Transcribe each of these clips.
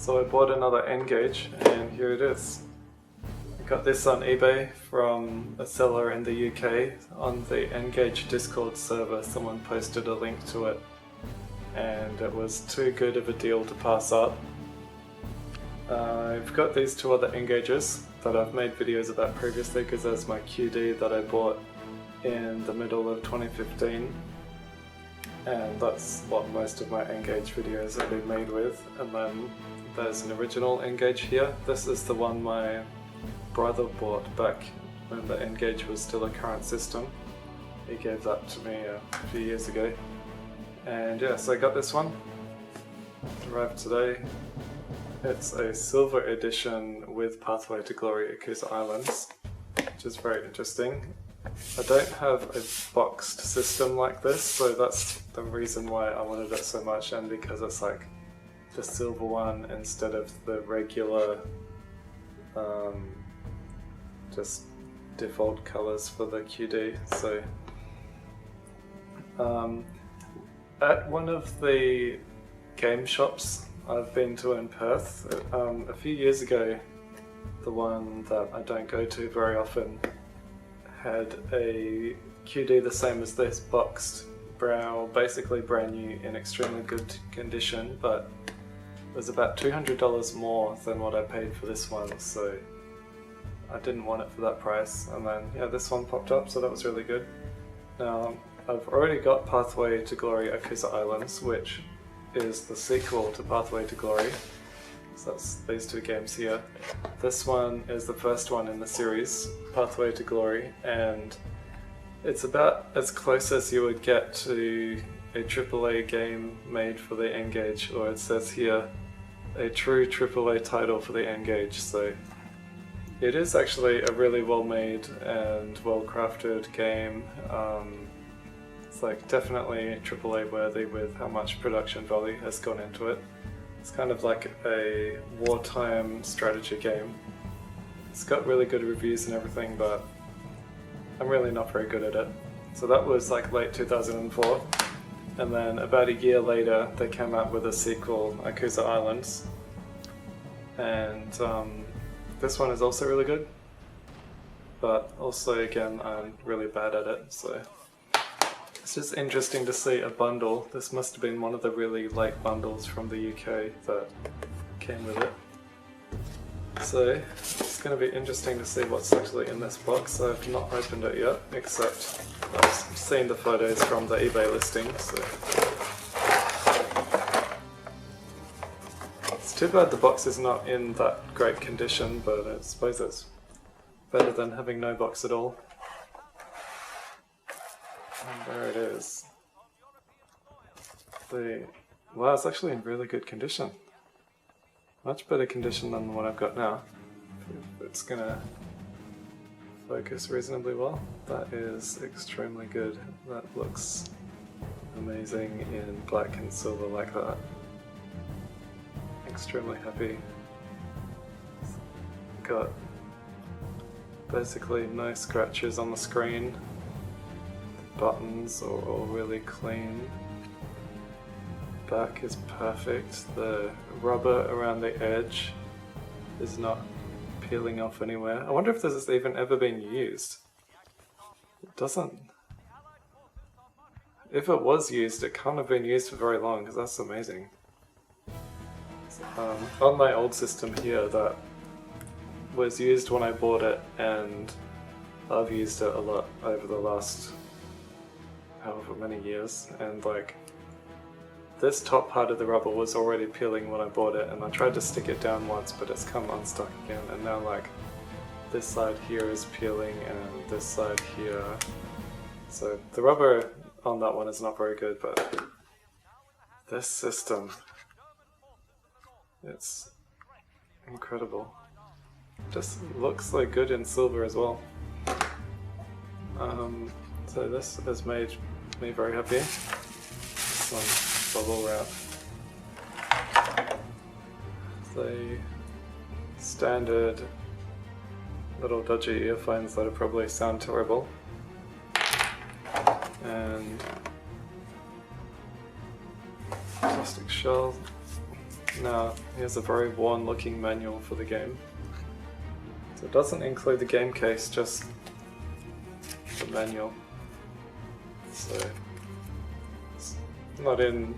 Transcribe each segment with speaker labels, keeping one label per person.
Speaker 1: So I bought another N-Gage and here it is. I got this on eBay from a seller in the UK. On the N-Gage Discord server, someone posted a link to it and it was too good of a deal to pass up. I've got these two other N-Gages that I've made videos about previously because there's my QD that I bought in the middle of 2015. And that's what most of my N-Gage videos have been made with. And then there's an original N-Gage here. This is the one my brother bought back when the N-Gage was still a current system. He gave that to me a few years ago. And yeah, so I got this one. It arrived today. It's a silver edition with Pathway to Glory at Akusa Islands, which is very interesting. I don't have a boxed system like this, so that's the reason why I wanted it so much, and because it's like the silver one instead of the regular just default colors for the QD. So at one of the game shops I've been to in Perth, a few years ago, the one that I don't go to very often had a QD the same as this, boxed, basically brand new in extremely good condition, but it was about $200 more than what I paid for this one, so I didn't want it for that price. And then yeah, this one popped up, so that was really good. Now I've already got Pathway to Glory at Akusa Islands, which is the sequel to Pathway to Glory. So that's these two games here. This one is the first one in the series, Pathway to Glory, and it's about as close as you would get to a AAA game made for the N-Gage, or it says here, a true AAA title for the N-Gage. So it is actually a really well made and well crafted game. It's like definitely AAA worthy with how much production value has gone into it. It's kind of like a wartime strategy game. It's got really good reviews and everything, but I'm really not very good at it. So that was like late 2004, and then about a year later they came out with a sequel, Akusa Islands, and this one is also really good, but also again I'm really bad at it, so it's just interesting to see a bundle. This must have been one of the really late bundles from the UK that came with it. So it's going to be interesting to see what's actually in this box. I've not opened it yet, except I've seen the photos from the eBay listing. So it's too bad the box is not in that great condition, but I suppose it's better than having no box at all. And there it is. Wow, it's actually in really good condition. Much better condition than what I've got now. If it's gonna focus reasonably well. That is extremely good. That looks amazing in black and silver like that. Extremely happy. Got basically no scratches on the screen. Buttons are all really clean. Back is perfect. The rubber around the edge is not peeling off anywhere. I wonder if this has even ever been used. It doesn't. If it was used, it can't have been used for very long, because that's amazing. On my old system here, that was used when I bought it, and I've used it a lot over the last however many years, and like this top part of the rubber was already peeling when I bought it, and I tried to stick it down once but it's come unstuck again, and now like this side here is peeling and this side here. So the rubber on that one is not very good, but this system, it's incredible. Just looks so good in silver as well. So this has made me very happy. Some bubble wrap. The standard little dodgy earphones that probably sound terrible. And plastic shell. Now, here's a very worn looking manual for the game. So it doesn't include the game case, just the manual. So it's not in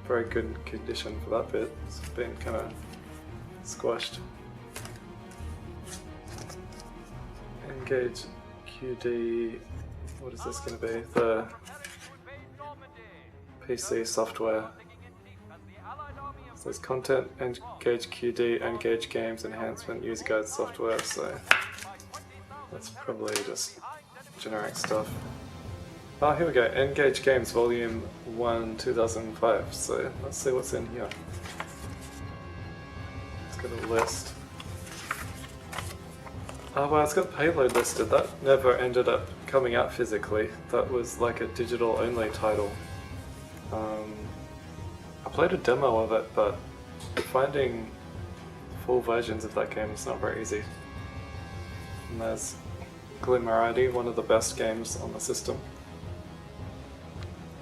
Speaker 1: very good condition for that bit. It's been kind of squashed. N-Gage QD, what is this going to be? The PC software. So there's content, N-Gage QD, N-Gage games, enhancement, user guide software, so that's probably just generic stuff. Oh, here we go, N-Gage Games Volume 1 2005, so let's see what's in here. It's got a list. Oh wow, it's got payload listed. That never ended up coming out physically. That was like a digital only title. I played a demo of it, but finding full versions of that game is not very easy. And there's Glimmerati, one of the best games on the system.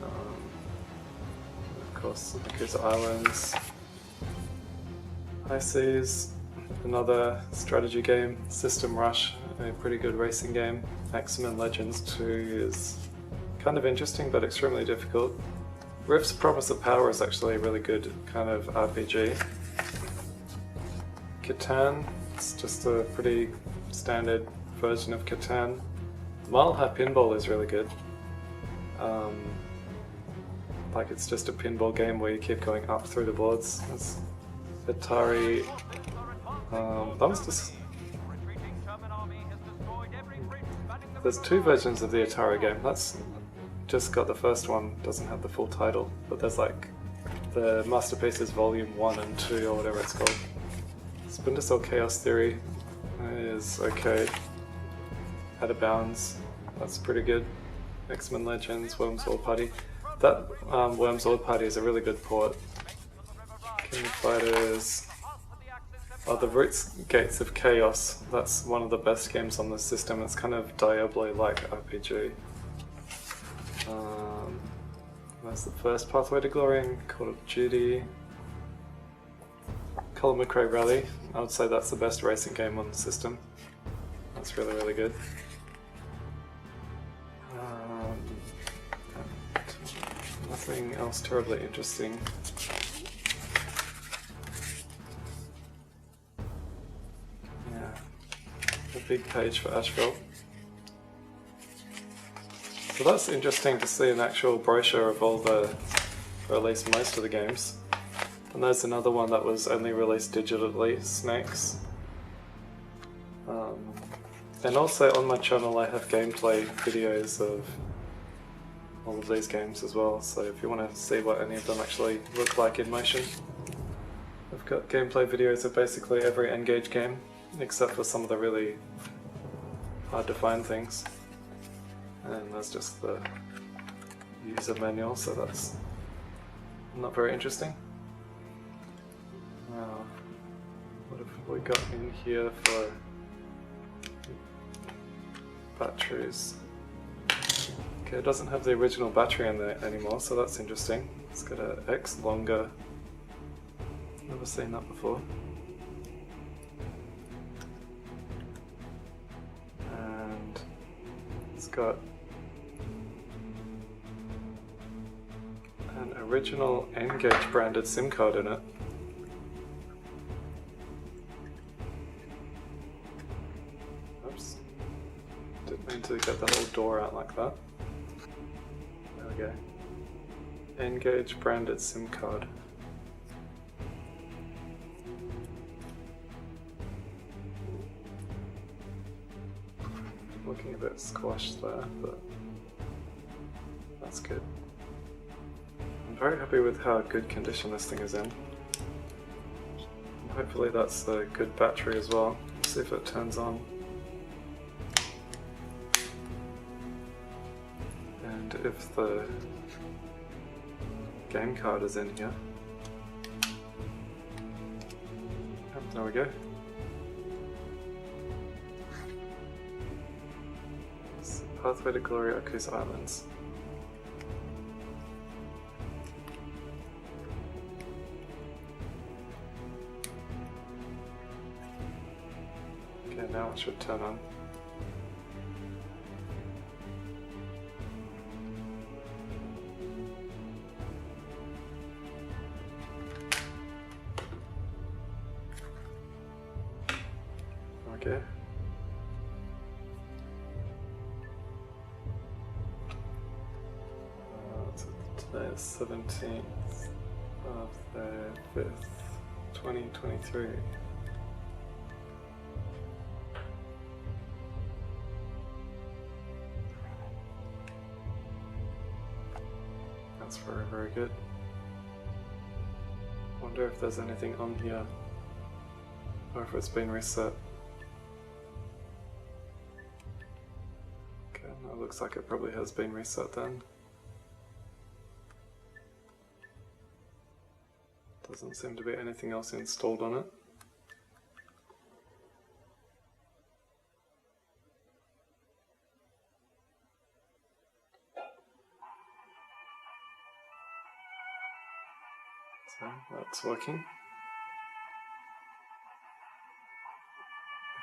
Speaker 1: Of course, Yakuza Islands, High Seas, another strategy game, System Rush, a pretty good racing game. X-Men Legends 2 is kind of interesting but extremely difficult. Rift's Promise of Power is actually a really good kind of RPG. Catan, it's just a pretty standard version of Catan. Mile High Pinball is really good. Like it's just a pinball game where you keep going up through the boards. It's Atari. That was just. There's two versions of the Atari game. That's just got the first one. Doesn't have the full title, but there's like the Masterpieces Volume 1 and 2 or whatever it's called. Splinter Cell Chaos Theory is okay. Out of Bounds. That's pretty good. X-Men Legends, Worms World Party. That Worms World Party is a really good port. King of Fighters. Oh, the Roots Gates of Chaos. That's one of the best games on the system. It's kind of Diablo-like RPG. That's the first Pathway to Glory and Call of Duty. Colin McRae Rally. I would say that's the best racing game on the system. That's really, really good. Nothing else terribly interesting. Yeah, a big page for Asphalt. So that's interesting to see an actual brochure of all the, or at least most of the games. And there's another one that was only released digitally, Snakes. And also on my channel I have gameplay videos of all of these games as well, so if you want to see what any of them actually look like in motion. I've got gameplay videos of basically every N-Gage game, except for some of the really hard to find things. And there's just the user manual, so that's not very interesting. Now, what have we got in here for batteries? Okay, it doesn't have the original battery in there anymore, so that's interesting. It's got a X longer. Never seen that before. And it's got an original N-Gage branded SIM card in it. Oops. Didn't mean to get the whole door out like that. There we go. N-Gage branded SIM card. Looking a bit squashed there, but that's good. I'm very happy with how good condition this thing is in. Hopefully that's a good battery as well. Let's see if it turns on. And if the game card is in here. Oh, there we go. Pathway to Glory, Yakuza Islands. Yeah, now it should turn on. Okay. So today is 17th of the 5th, 2023. That's very, very good. Wonder if there's anything on here, or if it's been reset. Okay, it looks like it probably has been reset then. Doesn't seem to be anything else installed on it. So that's working.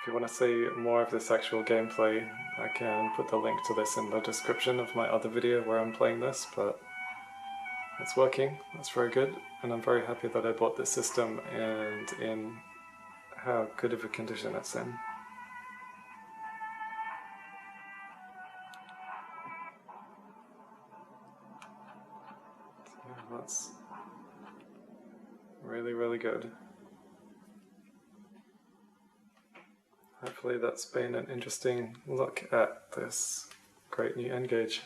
Speaker 1: If you want to see more of this actual gameplay, I can put the link to this in the description of my other video where I'm playing this, but it's working, that's very good, and I'm very happy that I bought this system and in how good of a condition it's in. So that's really, really good. Hopefully that's been an interesting look at this great new N-Gage.